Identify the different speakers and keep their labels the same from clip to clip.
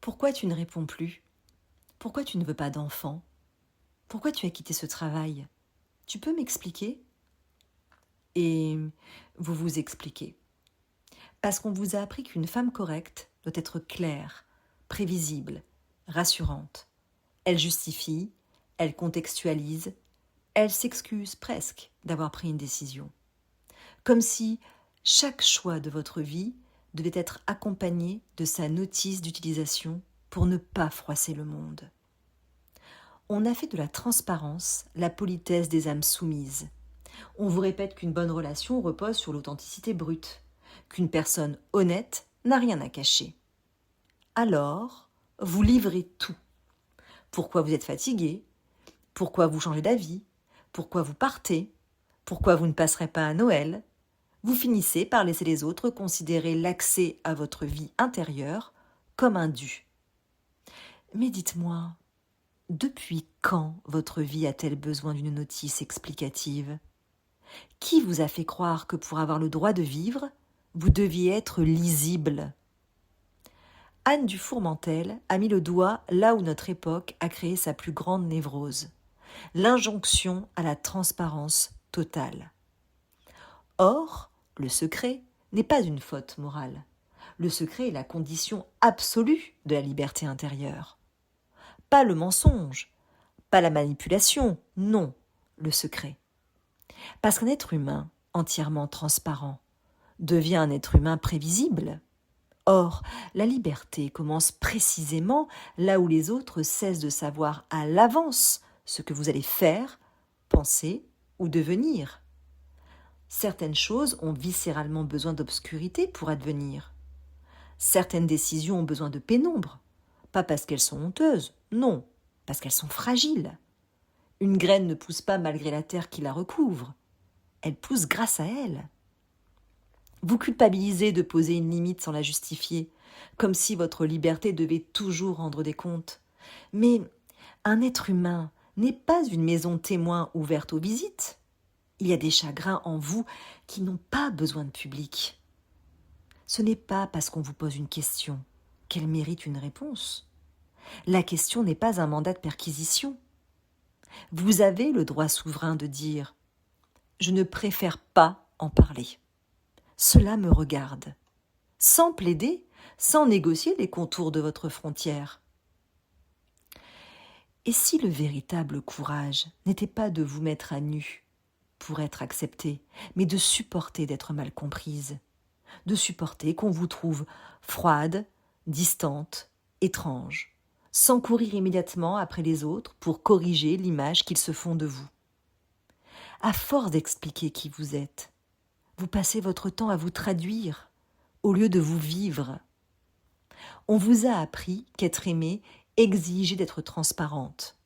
Speaker 1: Pourquoi tu ne réponds plus? Pourquoi tu ne veux pas d'enfant? Pourquoi tu as quitté ce travail? Tu peux m'expliquer? Et vous vous expliquez. Parce qu'on vous a appris qu'une femme correcte doit être claire, prévisible, rassurante. Elle justifie, elle contextualise, elle s'excuse presque d'avoir pris une décision. Comme si chaque choix de votre vie devait être accompagné de sa notice d'utilisation pour ne pas froisser le monde. On a fait de la transparence la politesse des âmes soumises. On vous répète qu'une bonne relation repose sur l'authenticité brute, qu'une personne honnête n'a rien à cacher. Alors, vous livrez tout. Pourquoi vous êtes fatigué? Pourquoi vous changez d'avis? Pourquoi vous partez? Pourquoi vous ne passerez pas à Noël? Vous finissez par laisser les autres considérer l'accès à votre vie intérieure comme un dû. Mais dites-moi, depuis quand votre vie a-t-elle besoin d'une notice explicative? Qui vous a fait croire que pour avoir le droit de vivre, vous deviez être lisible? Anne Dufourmentel a mis le doigt là où notre époque a créé sa plus grande névrose, l'injonction à la transparence totale. Or, le secret n'est pas une faute morale. Le secret est la condition absolue de la liberté intérieure. Pas le mensonge, pas la manipulation, non, le secret. Parce qu'un être humain entièrement transparent devient un être humain prévisible. Or, la liberté commence précisément là où les autres cessent de savoir à l'avance ce que vous allez faire, penser ou devenir. Certaines choses ont viscéralement besoin d'obscurité pour advenir. Certaines décisions ont besoin de pénombre, pas parce qu'elles sont honteuses, non, parce qu'elles sont fragiles. Une graine ne pousse pas malgré la terre qui la recouvre, elle pousse grâce à elle. Vous culpabilisez de poser une limite sans la justifier, comme si votre liberté devait toujours rendre des comptes. Mais un être humain n'est pas une maison témoin ouverte aux visites. Il y a des chagrins en vous qui n'ont pas besoin de public. Ce n'est pas parce qu'on vous pose une question qu'elle mérite une réponse. La question n'est pas un mandat de perquisition. Vous avez le droit souverain de dire « Je ne préfère pas en parler. Cela me regarde », sans plaider, sans négocier les contours de votre frontière. Et si le véritable courage n'était pas de vous mettre à nu pour être accepté, mais de supporter d'être mal comprise, de supporter qu'on vous trouve froide, distante, étrange, sans courir immédiatement après les autres pour corriger l'image qu'ils se font de vous. À force d'expliquer qui vous êtes, vous passez votre temps à vous traduire au lieu de vous vivre. On vous a appris qu'être aimé exigeait d'être transparente.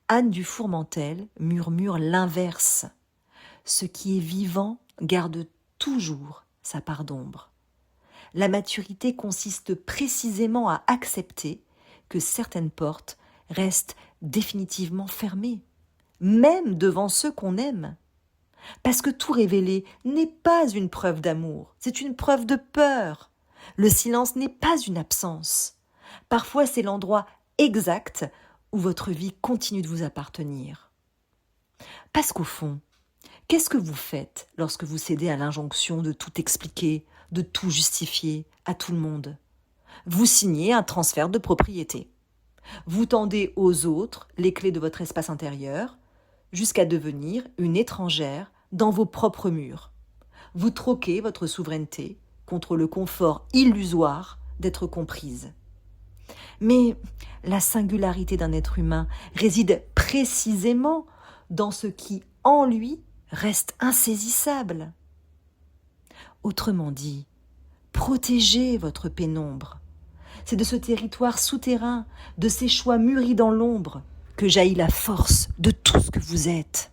Speaker 1: Anne Dufourmentel murmure l'inverse. Ce qui est vivant garde toujours sa part d'ombre. La maturité consiste précisément à accepter que certaines portes restent définitivement fermées, même devant ceux qu'on aime. Parce que tout révéler n'est pas une preuve d'amour, c'est une preuve de peur. Le silence n'est pas une absence. Parfois, c'est l'endroit exact où votre vie continue de vous appartenir. Parce qu'au fond, qu'est-ce que vous faites lorsque vous cédez à l'injonction de tout expliquer, de tout justifier à tout le monde? Vous signez un transfert de propriété. Vous tendez aux autres les clés de votre espace intérieur jusqu'à devenir une étrangère dans vos propres murs. Vous troquez votre souveraineté contre le confort illusoire d'être comprise. Mais la singularité d'un être humain réside précisément dans ce qui, en lui, reste insaisissable. Autrement dit, protégez votre pénombre. C'est de ce territoire souterrain, de ces choix mûris dans l'ombre, que jaillit la force de tout ce que vous êtes.